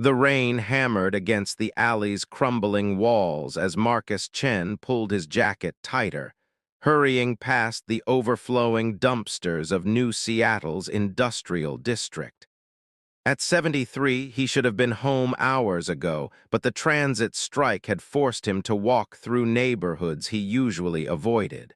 The rain hammered against the alley's crumbling walls as Marcus Chen pulled his jacket tighter, hurrying past the overflowing dumpsters of New Seattle's industrial district. At 73, he should have been home hours ago, but the transit strike had forced him to walk through neighborhoods he usually avoided.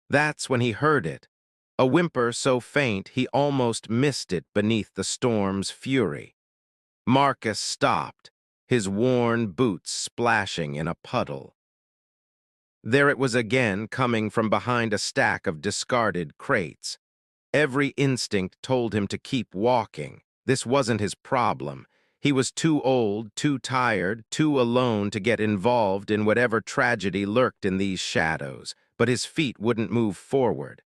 That's when he heard it, a whimper so faint he almost missed it beneath the storm's fury. Marcus stopped, his worn boots splashing in a puddle. There it was again, coming from behind a stack of discarded crates. Every instinct told him to keep walking. This wasn't his problem. He was too old, too tired, too alone to get involved in whatever tragedy lurked in these shadows, but his feet wouldn't move forward.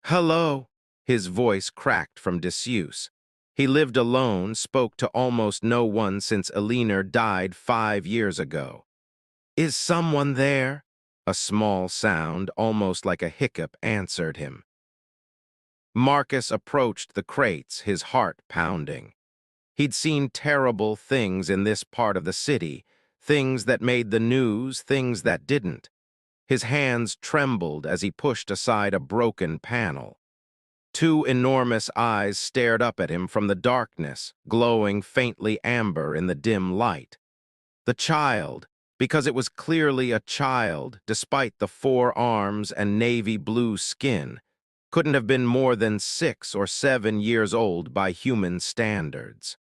"Hello," his voice cracked from disuse. He lived alone, spoke to almost no one since Eleanor died 5 years ago. "Is someone there?" A small sound, almost like a hiccup, answered him. Marcus approached the crates, his heart pounding. He'd seen terrible things in this part of the city, things that made the news, things that didn't. His hands trembled as he pushed aside a broken panel. Two enormous eyes stared up at him from the darkness, glowing faintly amber in the dim light. The child, because it was clearly a child, despite the 4 arms and navy blue skin, couldn't have been more than 6 or 7 years old by human standards.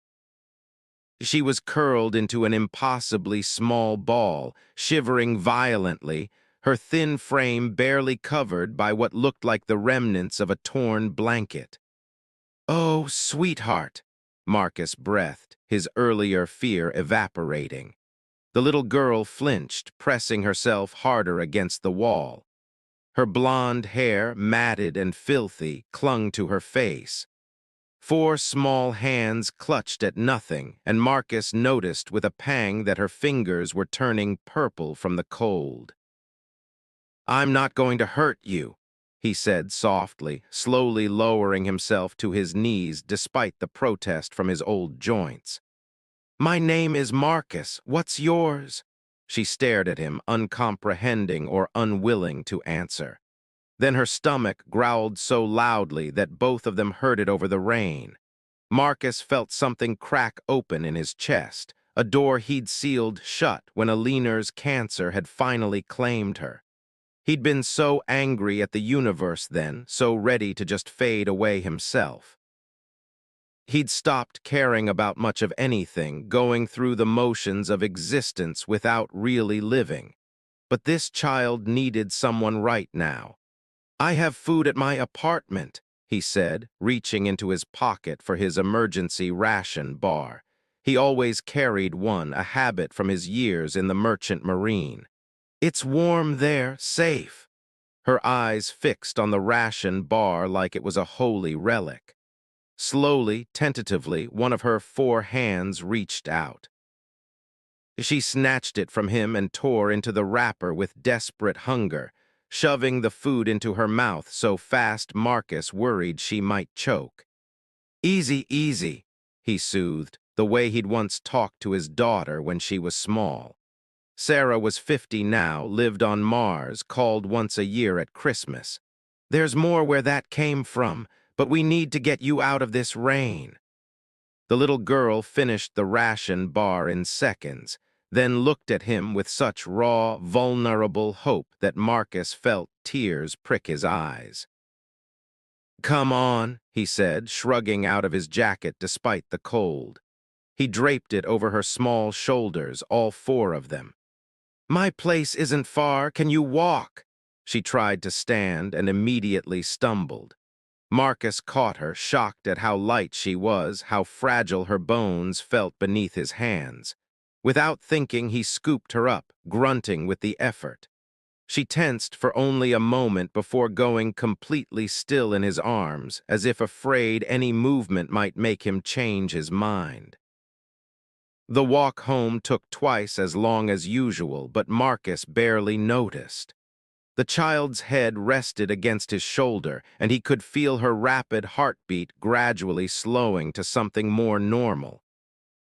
She was curled into an impossibly small ball, shivering violently, her thin frame barely covered by what looked like the remnants of a torn blanket. "Oh, sweetheart," Marcus breathed, his earlier fear evaporating. The little girl flinched, pressing herself harder against the wall. Her blonde hair, matted and filthy, clung to her face. 4 small hands clutched at nothing, and Marcus noticed with a pang that her fingers were turning purple from the cold. "I'm not going to hurt you," he said softly, slowly lowering himself to his knees despite the protest from his old joints. "My name is Marcus. What's yours?" She stared at him, uncomprehending or unwilling to answer. Then her stomach growled so loudly that both of them heard it over the rain. Marcus felt something crack open in his chest, a door he'd sealed shut when Eleanor's cancer had finally claimed her. He'd been so angry at the universe then, so ready to just fade away himself. He'd stopped caring about much of anything, going through the motions of existence without really living. But this child needed someone right now. "I have food at my apartment," he said, reaching into his pocket for his emergency ration bar. He always carried one, a habit from his years in the Merchant Marine. "It's warm there, safe." Her eyes fixed on the ration bar like it was a holy relic. Slowly, tentatively, one of her 4 hands reached out. She snatched it from him and tore into the wrapper with desperate hunger, shoving the food into her mouth so fast Marcus worried she might choke. "Easy, easy," he soothed, the way he'd once talked to his daughter when she was small. Sarah was 50 now, lived on Mars, called once a year at Christmas. "There's more where that came from, but we need to get you out of this rain." The little girl finished the ration bar in seconds, then looked at him with such raw, vulnerable hope that Marcus felt tears prick his eyes. "Come on," he said, shrugging out of his jacket despite the cold. He draped it over her small shoulders, all 4 of them. "My place isn't far. Can you walk?" She tried to stand and immediately stumbled. Marcus caught her, shocked at how light she was, how fragile her bones felt beneath his hands. Without thinking, he scooped her up, grunting with the effort. She tensed for only a moment before going completely still in his arms, as if afraid any movement might make him change his mind. The walk home took twice as long as usual, but Marcus barely noticed. The child's head rested against his shoulder, and he could feel her rapid heartbeat gradually slowing to something more normal.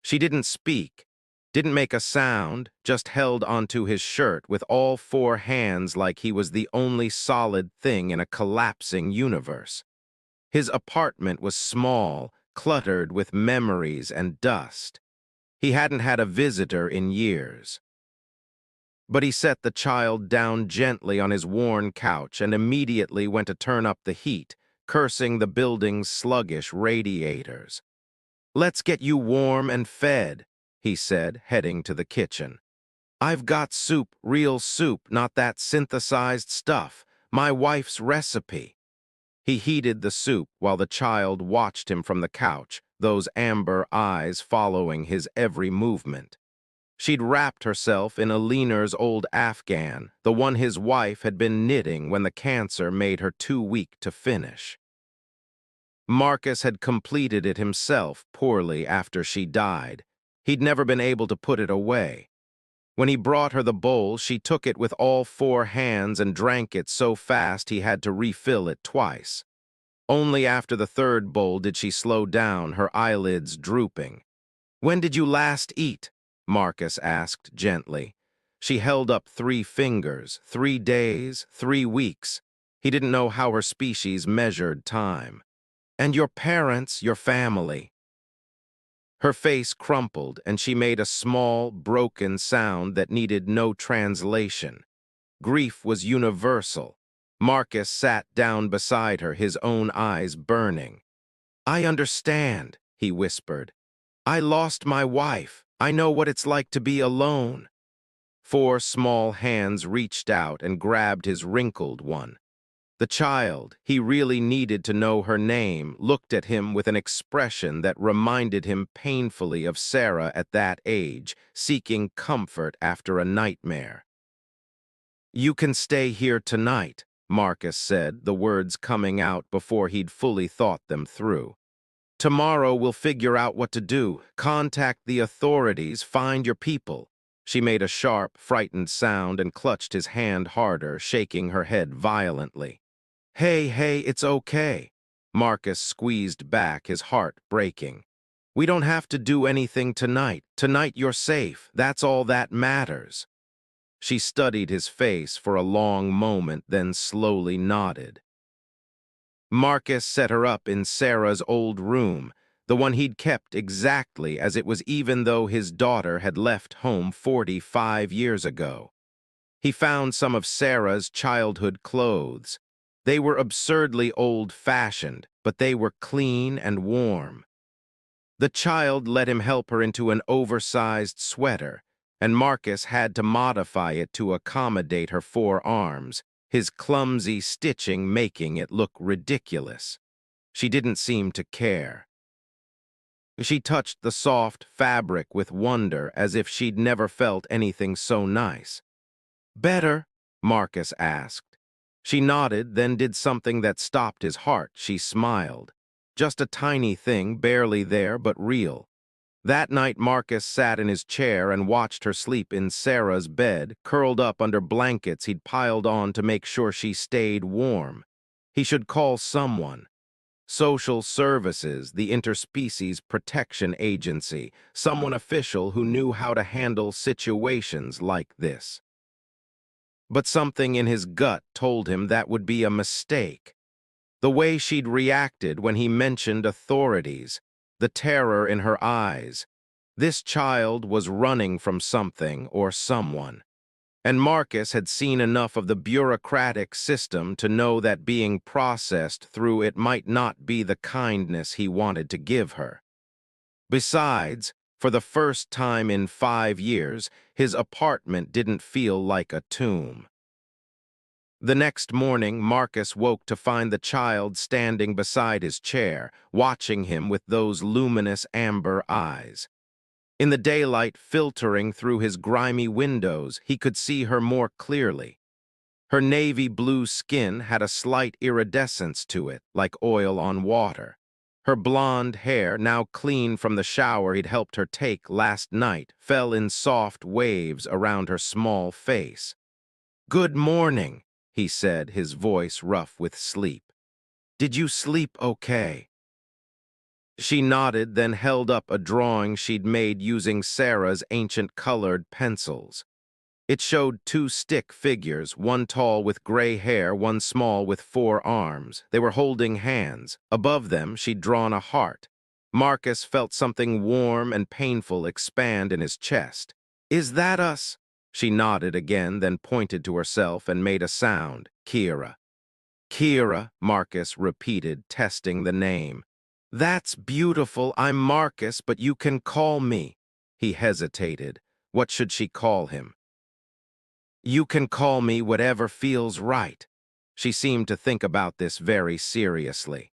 She didn't speak, didn't make a sound, just held onto his shirt with all four hands like he was the only solid thing in a collapsing universe. His apartment was small, cluttered with memories and dust. He hadn't had a visitor in years. But he set the child down gently on his worn couch and immediately went to turn up the heat, cursing the building's sluggish radiators. "Let's get you warm and fed," he said, heading to the kitchen. "I've got soup, real soup, not that synthesized stuff, my wife's recipe." He heated the soup while the child watched him from the couch, those amber eyes following his every movement. She'd wrapped herself in Aliner's old Afghan, the one his wife had been knitting when the cancer made her too weak to finish. Marcus had completed it himself poorly after she died. He'd never been able to put it away. When he brought her the bowl, she took it with all four hands and drank it so fast he had to refill it twice. Only after the third bowl did she slow down, her eyelids drooping. "When did you last eat?" Marcus asked gently. She held up 3 fingers, 3 days, 3 weeks. He didn't know how her species measured time. "And your parents, your family?" Her face crumpled, and she made a small, broken sound that needed no translation. Grief was universal. Marcus sat down beside her, his own eyes burning. "I understand," he whispered. "I lost my wife. I know what it's like to be alone." 4 small hands reached out and grabbed his wrinkled one. The child, he really needed to know her name, looked at him with an expression that reminded him painfully of Sarah at that age, seeking comfort after a nightmare. "You can stay here tonight," Marcus said, the words coming out before he'd fully thought them through. "Tomorrow we'll figure out what to do. Contact the authorities, find your people." She made a sharp, frightened sound and clutched his hand harder, shaking her head violently. Hey, it's okay." Marcus squeezed back, his heart breaking. "We don't have to do anything tonight. Tonight you're safe. That's all that matters." She studied his face for a long moment, then slowly nodded. Marcus set her up in Sarah's old room, the one he'd kept exactly as it was even though his daughter had left home 45 years ago. He found some of Sarah's childhood clothes. They were absurdly old-fashioned, but they were clean and warm. The child let him help her into an oversized sweater, and Marcus had to modify it to accommodate her 4 arms, his clumsy stitching making it look ridiculous. She didn't seem to care. She touched the soft fabric with wonder, as if she'd never felt anything so nice. "Better?" Marcus asked. She nodded, then did something that stopped his heart. She smiled. Just a tiny thing, barely there, but real. That night Marcus sat in his chair and watched her sleep in Sarah's bed, curled up under blankets he'd piled on to make sure she stayed warm. He should call someone. Social Services, the Interspecies Protection Agency, someone official who knew how to handle situations like this. But something in his gut told him that would be a mistake. The way she'd reacted when he mentioned authorities, the terror in her eyes. This child was running from something or someone. And Marcus had seen enough of the bureaucratic system to know that being processed through it might not be the kindness he wanted to give her. Besides, for the first time in 5 years, his apartment didn't feel like a tomb. The next morning, Marcus woke to find the child standing beside his chair, watching him with those luminous amber eyes. In the daylight filtering through his grimy windows, he could see her more clearly. Her navy blue skin had a slight iridescence to it, like oil on water. Her blonde hair, now clean from the shower he'd helped her take last night, fell in soft waves around her small face. "Good morning," he said, his voice rough with sleep. "Did you sleep okay?" She nodded, then held up a drawing she'd made using Sarah's ancient colored pencils. It showed two stick figures, one tall with gray hair, one small with 4 arms. They were holding hands. Above them, she'd drawn a heart. Marcus felt something warm and painful expand in his chest. "Is that us?" She nodded again, then pointed to herself and made a sound. "Kira." "Kira," Marcus repeated, testing the name. "That's beautiful. I'm Marcus, but you can call me." He hesitated. What should she call him? "You can call me whatever feels right." She seemed to think about this very seriously.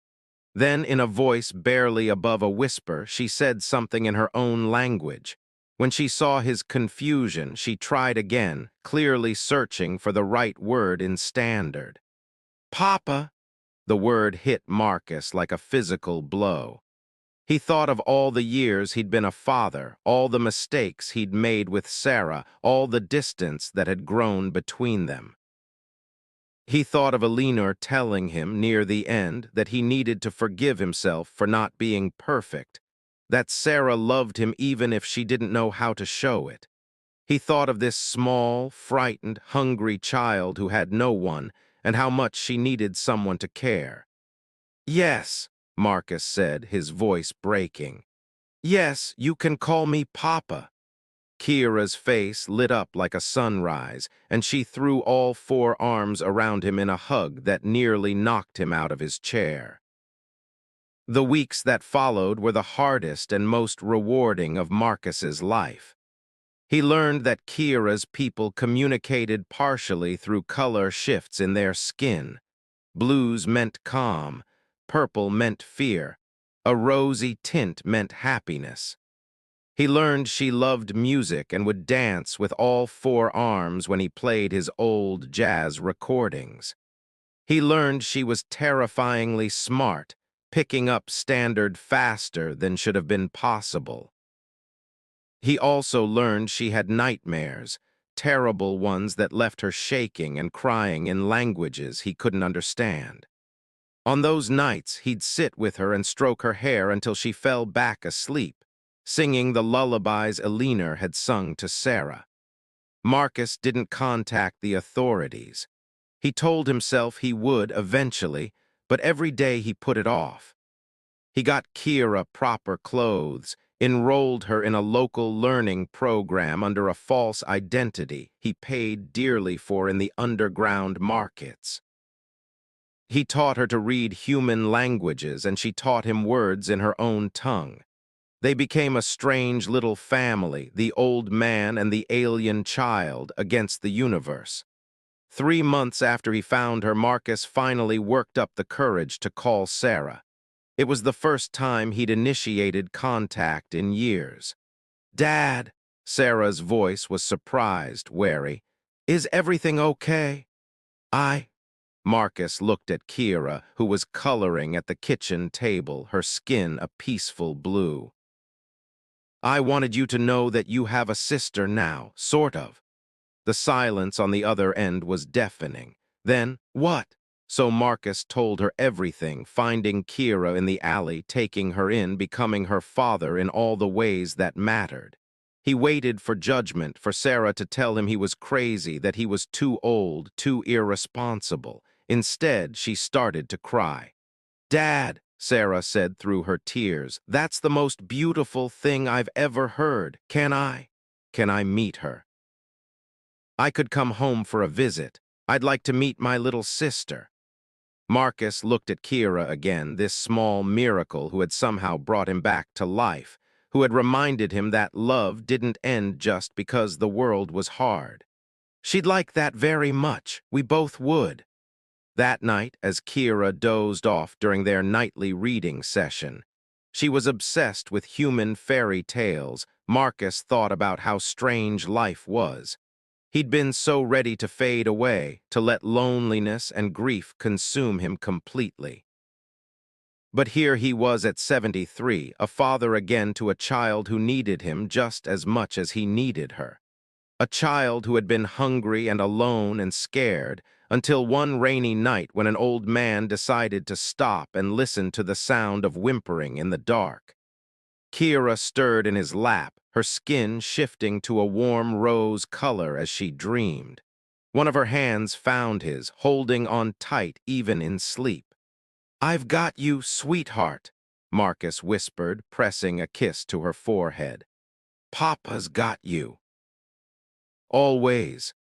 Then, in a voice barely above a whisper, she said something in her own language. When she saw his confusion, she tried again, clearly searching for the right word in standard. "Papa." The word hit Marcus like a physical blow. He thought of all the years he'd been a father, all the mistakes he'd made with Sarah, all the distance that had grown between them. He thought of Elinor telling him near the end that he needed to forgive himself for not being perfect, that Sarah loved him even if she didn't know how to show it. He thought of this small, frightened, hungry child who had no one, and how much she needed someone to care. "Yes," Marcus said, his voice breaking. "Yes, you can call me Papa." Kira's face lit up like a sunrise, and she threw all 4 arms around him in a hug that nearly knocked him out of his chair. The weeks that followed were the hardest and most rewarding of Marcus's life. He learned that Kira's people communicated partially through color shifts in their skin. Blues meant calm, purple meant fear, a rosy tint meant happiness. He learned she loved music and would dance with all 4 arms when he played his old jazz recordings. He learned she was terrifyingly smart, picking up standard faster than should have been possible. He also learned she had nightmares, terrible ones that left her shaking and crying in languages he couldn't understand. On those nights, he'd sit with her and stroke her hair until she fell back asleep, singing the lullabies Elinor had sung to Sarah. Marcus didn't contact the authorities. He told himself he would eventually, but every day he put it off. He got Kira proper clothes, enrolled her in a local learning program under a false identity he paid dearly for in the underground markets. He taught her to read human languages, and she taught him words in her own tongue. They became a strange little family, the old man and the alien child against the universe. 3 months after he found her, Marcus finally worked up the courage to call Sarah. It was the first time he'd initiated contact in years. "Dad," Sarah's voice was surprised, wary. "Is everything okay?" Marcus looked at Kira, who was coloring at the kitchen table, her skin a peaceful blue. "I wanted you to know that you have a sister now, sort of." The silence on the other end was deafening. Then, "What?" So Marcus told her everything, finding Kira in the alley, taking her in, becoming her father in all the ways that mattered. He waited for judgment, for Sarah to tell him he was crazy, that he was too old, too irresponsible. Instead, she started to cry. "Dad," Sarah said through her tears, "that's the most beautiful thing I've ever heard. Can I meet her? I could come home for a visit. I'd like to meet my little sister." Marcus looked at Kira again, this small miracle who had somehow brought him back to life, who had reminded him that love didn't end just because the world was hard. "She'd like that very much. We both would." That night, as Kira dozed off during their nightly reading session, she was obsessed with human fairy tales. Marcus thought about how strange life was. He'd been so ready to fade away, to let loneliness and grief consume him completely. But here he was at 73, a father again to a child who needed him just as much as he needed her. A child who had been hungry and alone and scared, until one rainy night when an old man decided to stop and listen to the sound of whimpering in the dark. Kira stirred in his lap, her skin shifting to a warm rose color as she dreamed. One of her hands found his, holding on tight even in sleep. "I've got you, sweetheart," Marcus whispered, pressing a kiss to her forehead. "Papa's got you." Always.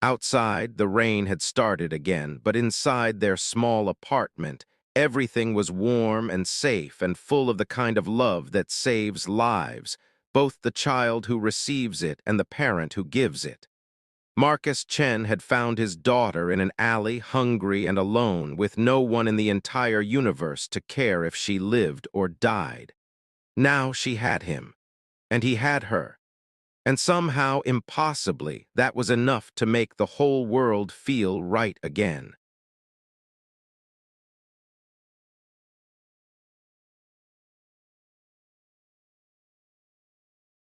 Outside, the rain had started again, but inside their small apartment, everything was warm and safe and full of the kind of love that saves lives, both the child who receives it and the parent who gives it. Marcus Chen had found his daughter in an alley, hungry and alone, with no one in the entire universe to care if she lived or died. Now she had him, and he had her. And somehow, impossibly, that was enough to make the whole world feel right again.